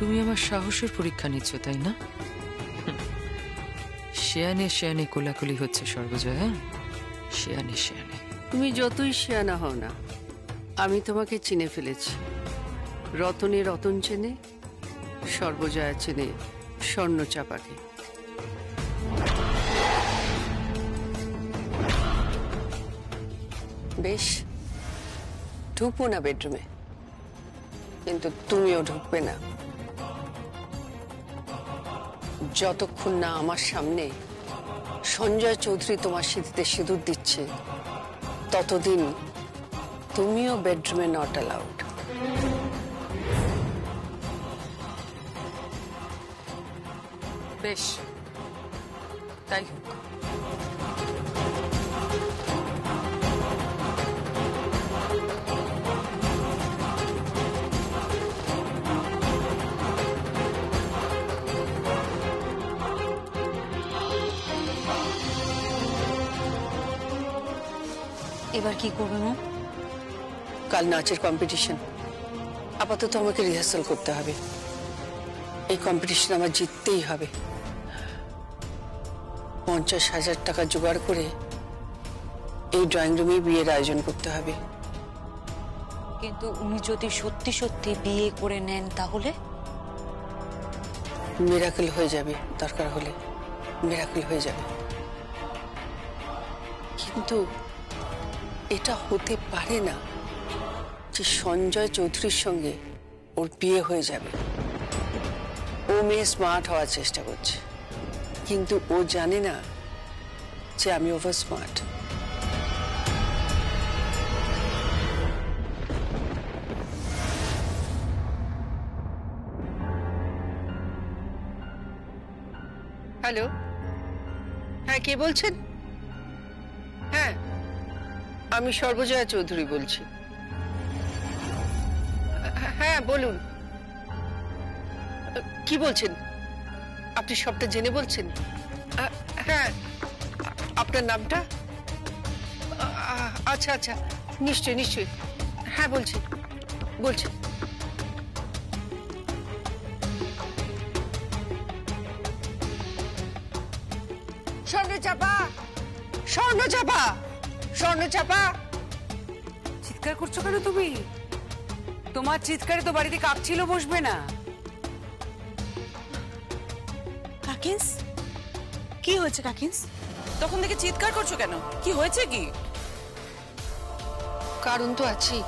তুমি আমার সাহসের পরীক্ষা নিচ্ছ, তাই না? শেয়ানে শেয়ানে কোলাকুলি হচ্ছে সর্বজয়া, হ্যাঁ? শেয়ানে শেয়ানে। তুমি যতই শেয়ানা হও না, আমি তোমাকে চিনে ফেলেছি। রতনে রতন চেনে, সর্বজয়া চেনে স্বর্ণচাপাকে। বেশ, ঢুকবো না বেডরুমে, কিন্তু তুমিও ঢুকবে না যতক্ষণ না আমার সামনে সঞ্জয় চৌধুরী তোমার সিঁথিতে সিঁদুর দিচ্ছে। ততদিন তুমিও বেডরুমে নট অ্যালাউড। বেশ, তাই হোক। এবার কি করবে মা? কাল নাচের কম্পিটিশন, আপাতত আমাকে রিহার্সাল করতে হবে। এই কম্পিটিশন আমার জিততেই হবে। 50,000 টাকা জোগাড় করে এই ড্রয়িং রুমে বিয়ের আয়োজন করতে হবে। কিন্তু উনি যদি সত্যি সত্যি বিয়ে করে নেন তাহলে? মিরাকেল হয়ে যাবে, দরকার হলে মিরাকেল হয়ে যাবে। কিন্তু এটা হতে পারে না যে সঞ্জয় চৌধুরীর সঙ্গে ওর বিয়ে হয়ে যাবে। ও মেয়ে স্মার্ট হওয়ার চেষ্টা করছে, কিন্তু ও জানে না যে আমি ওভার স্মার্ট। হ্যালো, হ্যাঁ, কে বলছেন? হ্যাঁ, আমি সর্বজয়া চৌধুরী বলছি। হ্যাঁ, বলুন, কি বলছেন? আপনি সবটা জেনে বলছেন? হ্যাঁ, আপনার নামটা? আচ্ছা আচ্ছা, নিশ্চয়ই নিশ্চয়ই, হ্যাঁ বলছি বলছি। স্বর্ণচাপা, স্বর্ণচাপা, স্বর্ণচাপা! চিৎকার করছো কেন তুমি? তোমার চিৎকারে তো বাড়িতে কাঁপছিল, বসবে না? কাকিন্স, কি হয়েছে কাকিন্স? তখন থেকে চিৎকার করছো কেন? কি হয়েছে কি? কারণ তো আছে।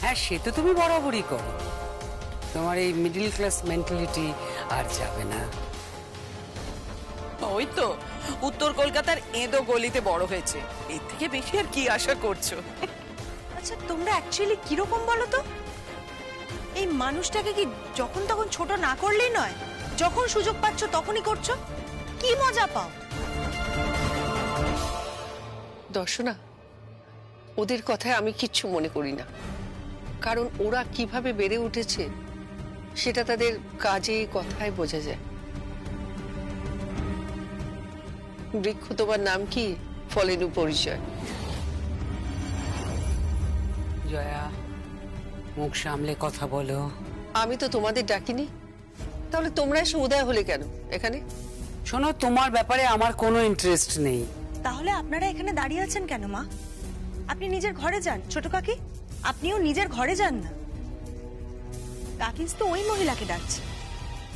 হ্যাঁ, সে তো তুমি বরাবরই করো। তোমার এই মিডল ক্লাস মেন্টালিটি আর যাবে না। ওই তো উত্তর কলকাতার এঁদো গলিতে বড় হয়েছে, এর থেকে বেশি আর কি আশা করছো? আচ্ছা, তোমরা অ্যাকচুয়ালি কিরকম বলো তো? এই মানুষটাকে কি যখন তখন ছোট না করলেই নয়? যখন সুযোগ পাচ্ছ তখনই করছো, কি মজা পাও? দর্শনা, ওদের কথায় আমি কিচ্ছু মনে করি না, কারণ ওরা কিভাবে বেড়ে উঠেছে সেটা তাদের কাজে কথায় বোঝা যায়। বৃক্ষ তোমার নাম কি, ফলেনু পরিচয়। জয়া, মুখ সামলে কথা বলো। আমি তো তোমাদের ডাকিনি, তাহলে তোমরা এসে উদয় হলে কেন এখানে? শোনো, তোমার ব্যাপারে আমার কোনো ইন্টারেস্ট নেই। তাহলে আপনারা এখানে দাঁড়িয়ে আছেন কেন মা? আপনি নিজের ঘরে যান। ছোট কাকি, আপনিও নিজের ঘরে যান না। কাকিস তো ওই মহিলাকে ডাকছে,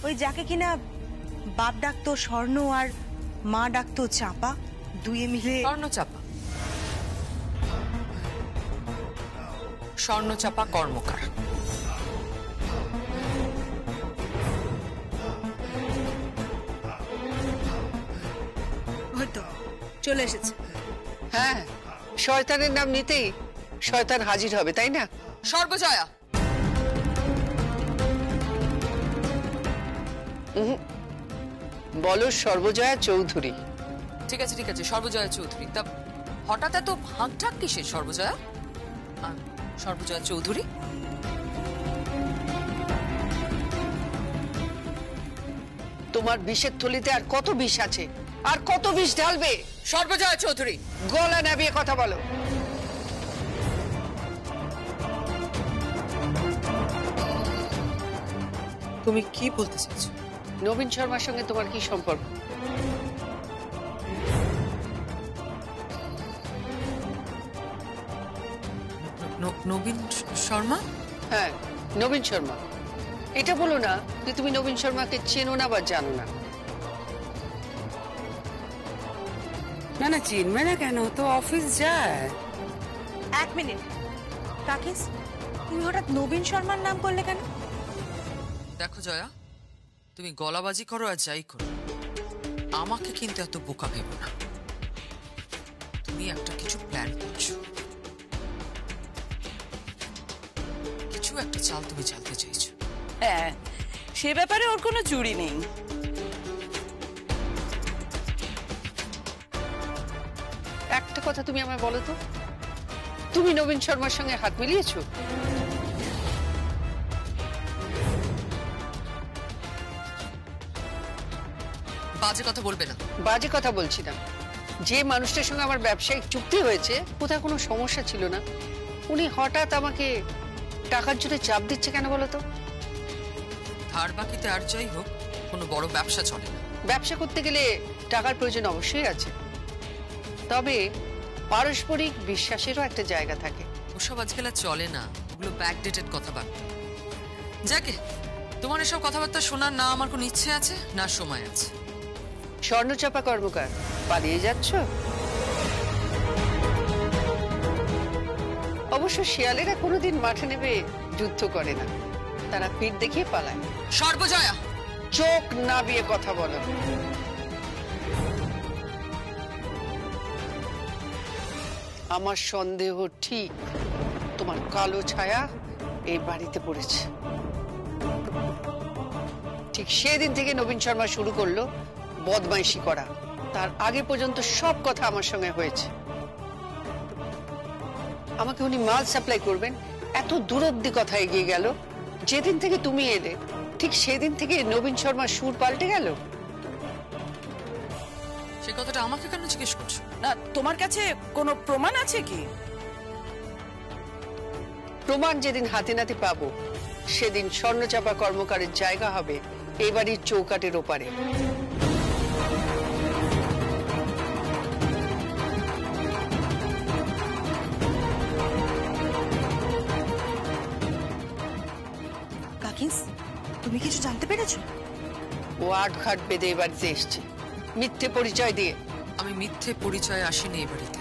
ওই যাকে কিনা বাপ ডাকতো স্বর্ণ আর মা ডাকতো চাপা, দুয়ে মিলে। স্বর্ণচাপা, স্বর্ণচাপা কর্মকার। হয়তো চলে এসেছে। হ্যাঁ, শয়তানের নাম নিতেই শয়তান হাজির হবে, তাই না? সর্বজয়া, বলো সর্বজয়া চৌধুরী। ঠিক আছে ঠিক আছে, সর্বজয়া চৌধুরী। তা হঠাৎ এত ভাগঠাক কিসের সর্বজয়া? সর্বজয়া চৌধুরী। তোমার বিষের থলিতে আর কত বিষ আছে, আর কত বিষ ঢালবে? সর্বজয়া চৌধুরী, গলা নামিয়ে কথা বলো। তুমি কি বলতে চাইছো? নবীন শর্মার সঙ্গে তোমার কি সম্পর্ক? নবীন শর্মা? হ্যাঁ, নবীন শর্মা। এটা বলো না যে তুমি নবীন শর্মাকে চেনো না বা জানো না। না না, চিনবে না কেন, তো অফিস যায়। এক মিনিট কাকিস, তুমি হঠাৎ নবীন শর্মার নাম করলে কেন? দেখো জয়া, তুমি গলাবাজি করো আর যাই করো, আমাকে কিন্তু এত বোকা ভেবো না। তুমি একটা কিছু প্ল্যান করছো, কিছু একটা চাল তুমি চালতে চাইছো। হ্যাঁ, সে ব্যাপারে ওর কোনো চুরি নেই। একটা কথা তুমি আমায় বলো তো, তুমি নবীন শর্মার সঙ্গে হাত মিলিয়েছো? বাজে কথা বলবে না। বাজে কথা বলছি না। যে মানুষটার সঙ্গে আমার ব্যবসায়িক চুক্তি হয়েছে, কোথাও কোনো সমস্যা ছিল না, উনি হঠাৎ আমাকে টাকার জন্য চাপ দিচ্ছে কেন বলো তো? ধার বাকিতে আর যাই হোক, কোনো বড় ব্যবসা চলে না। ব্যবসা করতে গেলে টাকার প্রয়োজন অবশ্যই আছে, তবে পারস্পরিক বিশ্বাসেরও একটা জায়গা থাকে। ওসব আজকাল আর চলে না, ওগুলো ব্যাকডেটেড কথাবার্তা। যাকে, তোমার এসব কথাবার্তা শোনার না আমার কোনো ইচ্ছে আছে না সময় আছে। স্বর্ণচাপা কর্মকার, পালিয়ে যাচ্ছ? অবশ্য শিয়ালেরা কোনোদিন মাঠে নেবে যুদ্ধ করে না, তারা পিঠ দেখিয়ে পালায়। সর্বজয়া, চোখ নাবিয়ে কথা বলো। আমার সন্দেহ ঠিক, তোমার কালো ছায়া এই বাড়িতে পড়েছে। ঠিক সেদিন থেকে নবীন শর্মা শুরু করলো বদমাইশি করা। তার আগে পর্যন্ত সব কথা আমার সঙ্গে হয়েছে। আমাকে উনি মাল সাপ্লাই করবেন, এত দূর অব্দি কথা এগিয়ে গেল। যেদিন থেকে তুমি এলে, ঠিক সেদিন থেকে নবীন শর্মার সুর পাল্টে গেল। সে কথাটা আমাকে কেন জিজ্ঞেস করছো? না, তোমার কাছে কোনো প্রমাণ আছে কি? প্রমাণ যেদিন হাতে নাতে পাবো, সেদিন স্বর্ণচাপা কর্মকারের জায়গা হবে এই বাড়ির চৌকাটের ওপারে। কাকিস, তুমি কিছু জানতে পেরেছো? ও আটঘাট বেঁধে এ বাড়িতে এসছে মিথ্যে পরিচয় দিয়ে। আমি মিথ্যে পরিচয় আসিনি এই বাড়িতে।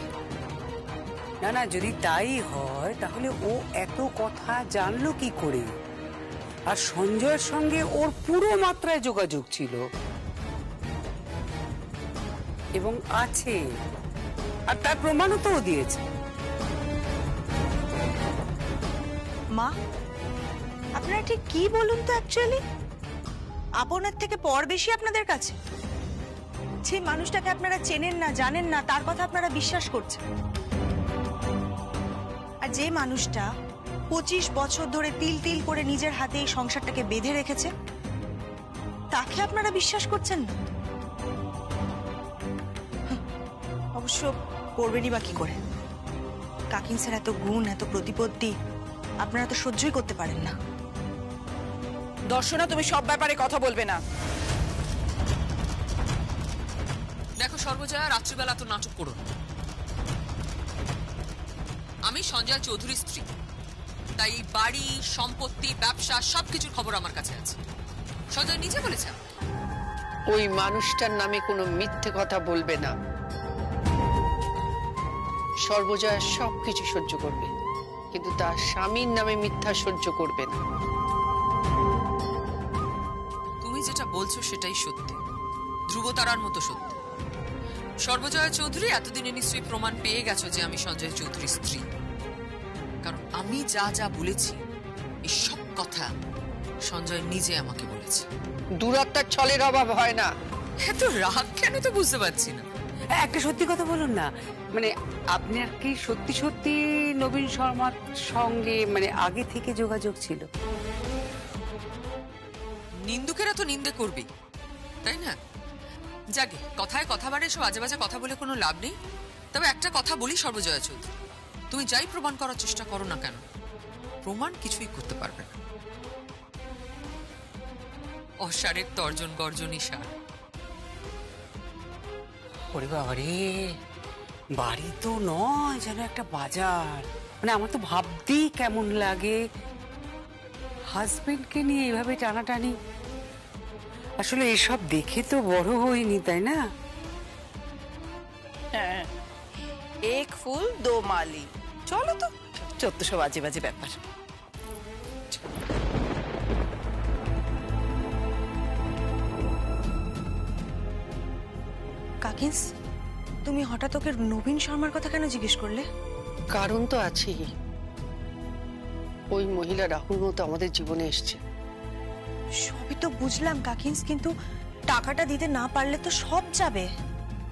না না, যদি তাই হয় তাহলে ও এত কথা জানলো কি করে? আর সঞ্জয়ের সঙ্গে ওর পুরো মাত্রায় যোগাযোগ ছিল এবং আছে, আর তার প্রমাণও তো ও দিয়েছে। মা, আপনারা ঠিক কি বলুন তো অ্যাকচুয়ালি? আপনার থেকে পর বেশি আপনাদের কাছে? যে মানুষটাকে আপনারা চেনেন না, জানেন না, তার কথা আপনারা বিশ্বাস করছেন। আর যে মানুষটা 25 বছর ধরে তিল তিল করে নিজের হাতে এই সংসারটাকে বেঁধে রেখেছে, তাকে আপনারা বিশ্বাস করছেন না? অবশ্য করবেনই বা কি করে? কাকিন্সের এত গুণ, এত প্রতিপত্তি আপনারা তো সহ্যই করতে পারেন না। দর্শনা, তুমি সব ব্যাপারে কথা বলবে না। দেখো সর্বজয়া, রাত্রিবেলা তো নাটক করো না। আমি সঞ্জয় চৌধুরীর স্ত্রী, তাই বাড়ি, সম্পত্তি, ব্যবসা সবকিছুর খবর আমার কাছে আছে। সঞ্জয় নিজে বলেছে আমাকে। ওই মানুষটার নামে কোনো মিথ্যে কথা বলবে না। সর্বজয়া সবকিছু সহ্য করবে, কিন্তু তার স্বামীর নামে মিথ্যা সহ্য করবে না। তুমি যেটা বলছো সেটাই সত্যি, ধ্রুবতারার মতো সত্যি। সর্বজয়া চৌধুরী, এতদিনে নিশ্চয়ই প্রমাণ পেয়ে গেছো যে আমি সঞ্জয় চৌধুরীর স্ত্রী। কারণ আমি যা যা বলেছি এই সব কথা সঞ্জয় নিজে আমাকে বলেছে। দূরত্বের ছলের অভাব হয় না। এত রাগ কেন তো বুঝতে পারছি না। একটা সত্যি কথা বলুন না, মানে আপনার কি সত্যি সত্যি নবীন শর্মার সঙ্গে মানে আগে থেকে যোগাযোগ ছিল? নিন্দুকেরা তো নিন্দে করবেই, তাই না? যাকে, কথায় কথা বাড়ে, সব আজে বাজে কথা বলে কোনো লাভ নেই। তবে একটা কথা বলি সর্বজয়া চৌধুরী, তুমি যাই প্রমাণ করার চেষ্টা করো না কেন, প্রমাণ কিছুই করতে পারবে না। অসারের তর্জন গর্জনই সার। ওরে বাবারে, বাড়ি তো নয়, যেন একটা বাজার। মানে আমার তো ভাবতেই কেমন লাগে, হাজবেন্ডকে নিয়ে এভাবে টানাটানি। আসলে এসব দেখে তো বড় হইনি, তাই না? হ্যাঁ, এক ফুল দো মালি। চলো তো, 1400 বাজে বাজে ব্যাপার। কাকিন্স, তুমি হঠাৎ ওকে নবীন শর্মার কথা কেন জিজ্ঞেস করলে? কারণ তো আছেই, ওই মহিলা রাহুল মতো আমাদের জীবনে এসছে। সবই তো বুঝলাম কাকিন্স, কিন্তু টাকাটা দিতে না পারলে তো সব যাবে।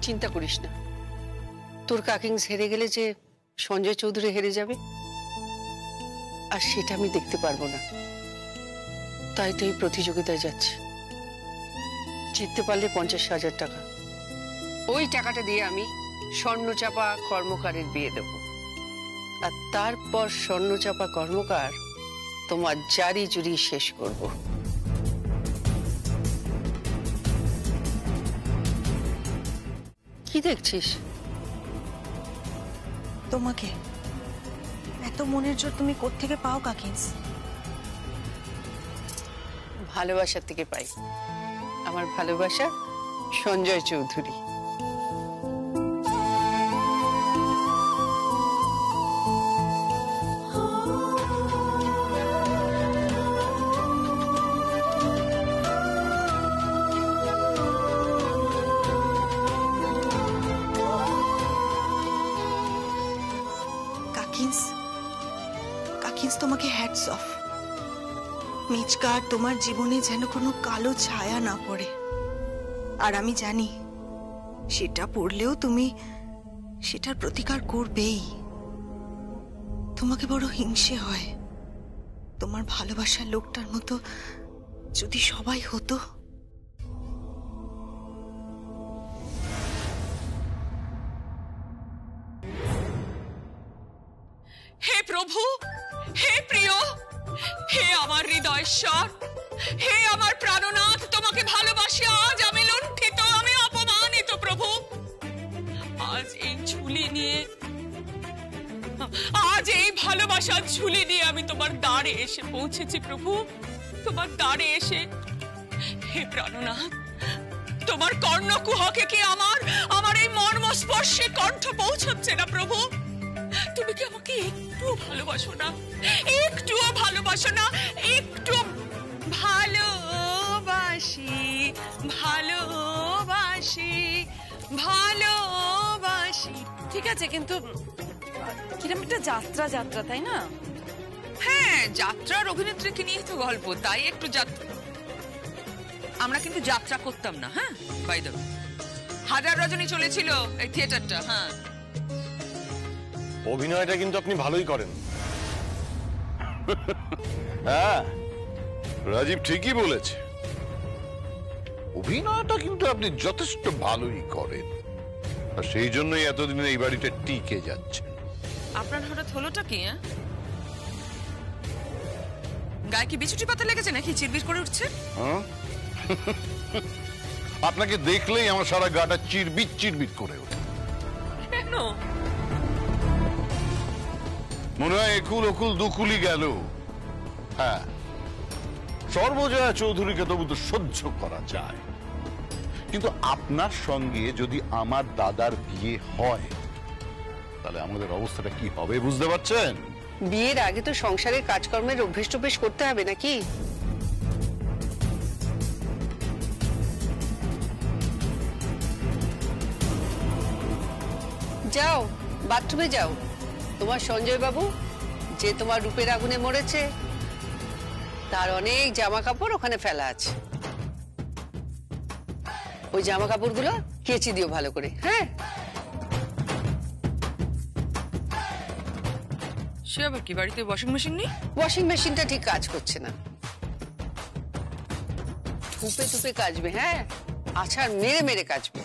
চিন্তা করিস না, তোর কাকিংস হেরে গেলে যে সঞ্জয় চৌধুরী হেরে যাবে, আর সেটা আমি দেখতে পারবো না। তাই তো এই প্রতিযোগিতায় যাচ্ছি। জিততে পারলে 50,000 টাকা, ওই টাকাটা দিয়ে আমি স্বর্ণচাপা কর্মকারের বিয়ে দেব, আর তারপর স্বর্ণচাপা কর্মকার তোমার জারি জুরি শেষ করব। কি দেখছিস? তোমাকে এত মনের জোর তুমি কোত্থেকে পাও কাকিন্স? ভালোবাসার থেকে পাই। আমার ভালোবাসা সঞ্জয় চৌধুরী। কাকিন্স, কাকিন্স তোমাকে হ্যাটস অফ। মিচকা, তোমার জীবনে যেন কোনো কালো ছায়া না পড়ে। আর আমি জানি সেটা পড়লেও তুমি সেটার প্রতিকার করবেই। তোমাকে বড় হিংসে হয়, তোমার ভালোবাসার লোকটার মতো যদি সবাই হতো। হে প্রভু, হে প্রিয়, হে আমার হৃদয়েশ্বর, হে আমার প্রাণনাথ, তোমাকে ভালোবাসি আজ আমি লুণ্ঠিত, আমি অপমানিত প্রভু। আজ এই ঝুলি নিয়ে, আজ এই ভালোবাসার ঝুলি নিয়ে আমি তোমার দ্বারে এসে পৌঁছেছি প্রভু, তোমার দ্বারে এসে। হে প্রাণনাথ, তোমার কর্ণকুহকে কি আমার এই মর্মস্পর্শে কণ্ঠ পৌঁছচ্ছে না প্রভু? তুমি কি আমাকে একটুও ভালোবাসো না? একটুও ভালোবাসো না? একটু ভালোবাসি, ভালোবাসি, ভালোবাসি। ঠিক আছে, কিন্তু কিরম একটা যাত্রা যাত্রা, তাই না? হ্যাঁ, যাত্রার অভিনেত্রীকে নিয়ে তো গল্প, তাই একটু যাত্রা। আমরা কিন্তু যাত্রা করতাম না, হ্যাঁ, বাই দ্য ওয়ে। হাজার রজনী চলেছিল এই থিয়েটারটা। হ্যাঁ, অভিনয়টা কিন্তু আপনি ভালোই করেন। হ্যাঁ, রাজীব ঠিকই বলেছে, অভিনয়টা কিন্তু আপনি যথেষ্ট ভালোই করেন, আর সেই জন্যই এতদিন এই বাড়িতে টিকে যাচ্ছে। আপনার হঠাৎ হলোটা কি? হ্যাঁ, গায়ে কি বিছুটি পাতা লেগেছে নাকি চিরবির করে উঠছে? হ্যাঁ, আপনাকে দেখলেই আমার সারা গাটা চিরবিট চিরবিট করে ওঠে। কেন? মনে হয় একুল ওকুল দুকুলি গেল। হ্যাঁ, সর্বজয়া চৌধুরীকে তবু তো সহ্য করা যায়, কিন্তু আপনার সঙ্গে যদি আমার দাদার বিয়ে হয় তাহলে আমাদের অবস্থাটা কি হবে বুঝতে পারছেন? বিয়ের আগে তো সংসারের কাজকর্মের অভ্যেস টভ্যেস করতে হবে নাকি? যাও, বাথরুমে যাও। তোমার সঞ্জয় বাবু, যে তোমার রূপের আগুনে মরেছে, তার অনেক জামা কাপড় ওখানে ফেলা আছে। ওই জামা কাপড়গুলো কেচে দিও ভালো করে। হ্যাঁ, সে আবার কি, বাড়িতে ওয়াশিং মেশিন নেই? ওয়াশিং মেশিনটা ঠিক কাজ করছে না, ধুপে ধুপে কাচবে। হ্যাঁ, আছাড় মেরে মেরে কাচবে।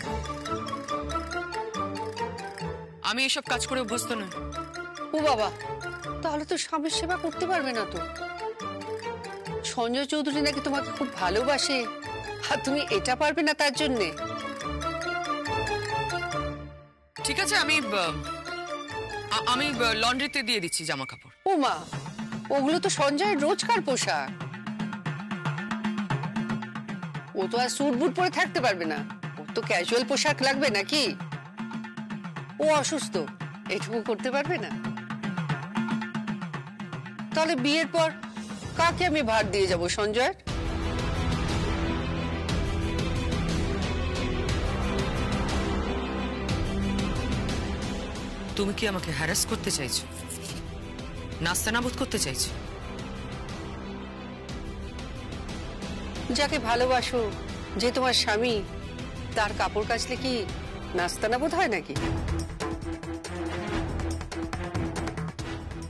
আমি এসব কাজ করে অভ্যস্ত নই। ও বাবা, তাহলে তো স্বামীর সেবা করতে পারবে না তো। সঞ্জয় চৌধুরী নাকি তোমাকে খুব ভালোবাসে, আর তুমি এটা পারবে না তার জন্যে? ঠিক আছে, আমি লন্ড্রিতে দিয়ে দিচ্ছি জামা কাপড়। ও মা, ওগুলো তো সঞ্জয়ের রোজকার পোশাক। ও তো আর স্যুট বুট পরে থাকতে পারবে না, ওর তো ক্যাজুয়াল পোশাক লাগবে নাকি? ও অসুস্থ, এটুকু করতে পারবে না? তাহলে বিয়ের পর কাকে আমি ভার দিয়ে যাব সঞ্জয়ের? তুমি কি আমাকে হ্যারাস করতে চাইছো, নাস্তানাবুদ করতে চাইছো? যাকে ভালোবাসো, যে তোমার স্বামী, তার কাপড় কাচলে কি নাস্তানাবুদ হয় নাকি?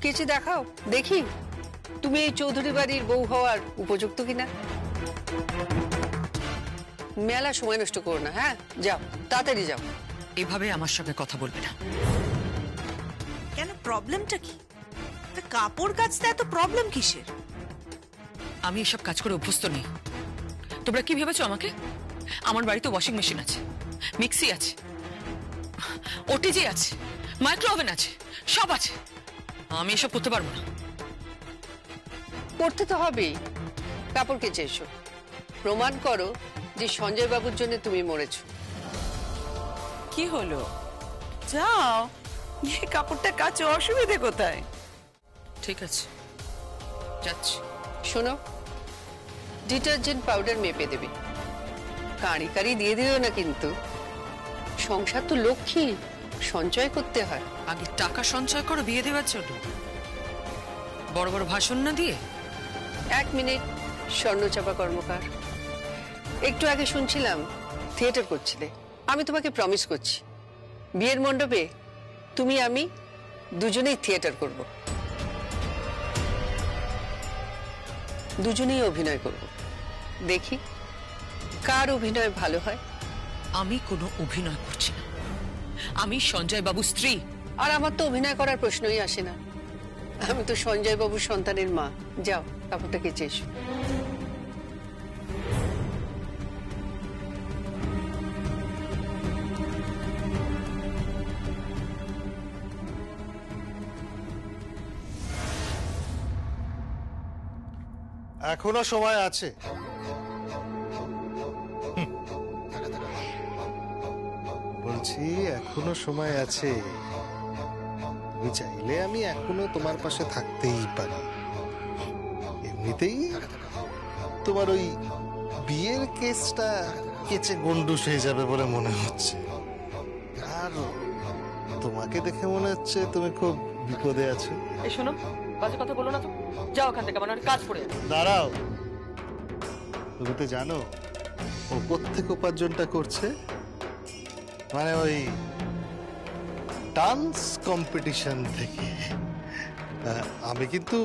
কেচে দেখাও দেখি তুমি এই চৌধুরী বাড়ির বউ হওয়ার উপযুক্ত কিনা। মেলা সময় নষ্ট করো না। হ্যাঁ, যাও, তাড়াতাড়ি যাও। এভাবে আমার সঙ্গে কথা বলবে না। কেন, প্রবলেমটা কি? তা কাপড় কাচতে এত প্রবলেম কিসের? আমি এসব কাজ করে অভ্যস্ত নেই। তোমরা কি ভেবেছো আমাকে? আমার বাড়িতে ওয়াশিং মেশিন আছে, মিক্সি আছে, ওটিজি আছে, মাইক্রো ওভেন আছে, সব আছে। আমি এসব করতে পারবো না। করতে তো হবেই। কাপড় কেচে এসো, প্রমাণ করো যে সঞ্জয় বাবুর জন্য তুমি মরেছো। কি হলো? যাও, এই কাপড়টা কাচে, অসুবিধে কোথায়? ঠিক আছে, যাচ্ছি। শোনো, ডিটারজেন্ট পাউডার মেপে দেবে, কাঁড়ি কাঁড়ি দিয়ে দিও না কিন্তু। সংসার তো লক্ষ্মী, সঞ্চয় করতে হয়। আগে টাকা সঞ্চয় করো বিয়ে দেওয়ার জন্য, বড় বড় ভাষণ না দিয়ে। 1 মিনিট। স্বর্ণচাপা কর্মকার, একটু আগে শুনছিলাম থিয়েটার করছিলে। আমি তোমাকে প্রমিস করছি, বিয়ের মণ্ডপে তুমি আমি দুজনেই থিয়েটার করব, দুজনেই অভিনয় করব। দেখি কার অভিনয় ভালো হয়। আমি কোনো অভিনয় করছি না, আমি সঞ্জয় বাবুর স্ত্রী। আর আমার তো অভিনয় করার প্রশ্নই আসে না, আমি তো সঞ্জয় বাবুর সন্তানের মা। যাও, কাপড়টা কেচে এসো। এখনো সময় আছে। বলছি এখনো সময় আছে, তুমি চাইলে আমি এখনো তোমার পাশে থাকতেই পারি। এমনিতেই তোমার ওই বিয়ের কেসটা কেচে গন্ডুস হয়ে যাবে বলে মনে হচ্ছে, আর তোমাকে দেখে মনে হচ্ছে তুমি খুব বিপদে আছো। এই শোনো, বাজে কথা বলো না তো, যাও ওখান থেকে, আমার কাজ পড়ে যাবে। দাঁড়াও, তুমি তো জানো ও কোত্থেকে উপার্জনটা করছে? মানে ওই ডান্স কম্পিটিশন থেকে। আমি কিন্তু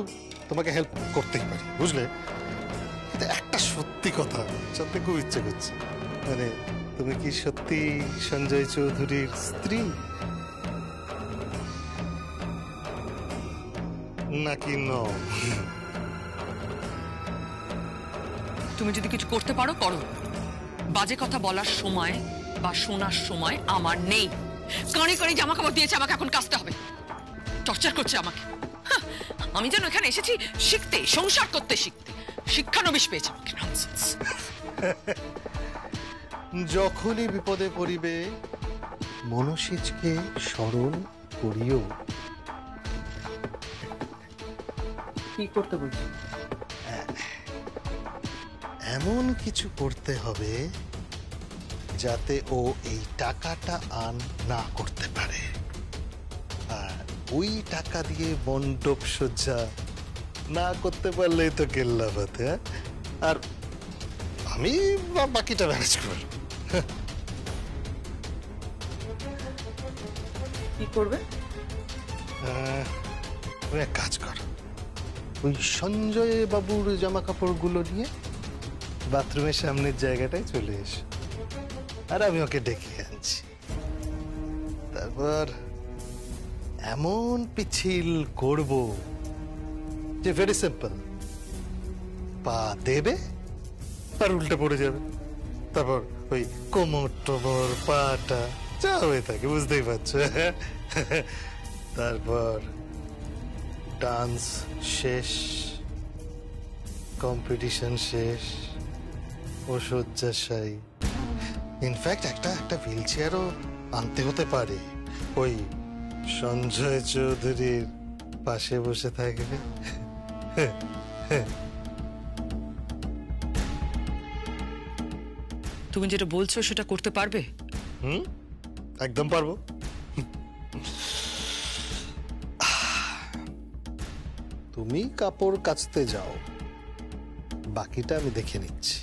তোমাকে হেল্প করতেই পারি, বুঝলে? কিন্তু একটা সত্যি কথা জানতে খুব ইচ্ছে করছে, মানে তুমি কি সত্যি সঞ্জয় চৌধুরীর স্ত্রী নাকি নও? তুমি যদি কিছু করতে পারো করো, বাজে কথা বলার সময় বা শোনার সময় আমার নেই। কাঁড়ি কাঁড়ি জামা কাপড় দিয়েছে আমাকে, এখন কাচতে হবে। টর্চার করছে আমাকে। আমি যেন এখানে এসেছি শিখতে, সংসার করতে শিখতে। শিক্ষানবিশ পেয়েছে আমাকে। ননসেন্স। যখনই বিপদে পড়িবে মনসিজকে স্মরণ করিও। কি করতে বলছি? এমন কিছু করতে হবে যাতে ও এই টাকাটা আর্ন না করতে পারে, আর ওই টাকা দিয়ে মণ্ডপ সজ্জা না করতে পারলেই তো কেল্লাফাতে। আর আমি বাকিটা ম্যানেজ করব। কি করবে? তুমি এক কাজ করো, ওই সঞ্জয় বাবুর জামা কাপড়গুলো নিয়ে বাথরুমের সামনের জায়গাটায় চলে এসো, আর আমি ওকে ডেকে আনছি। তারপর এমন পিছিল করব যে ভেরি সিম্পল, পা দেবে আর উল্টে পড়ে যাবে, তারপর ওই কোমর টোমর পাটা যা হয়ে থাকে বুঝতেই পারছো। তারপর ডান্স শেষ, কম্পিটিশন শেষ, ও শয্যাশায়ী। ইনফ্যাক্ট একটা হুইল চেয়ারও আনতে হতে পারে, ওই সঞ্জয় চৌধুরীর পাশে বসে থাকবে। তুমি যেটা বলছো সেটা করতে পারবে? একদম পারবো। তুমি কাপড় কাচতে যাও, বাকিটা আমি দেখে নিচ্ছি।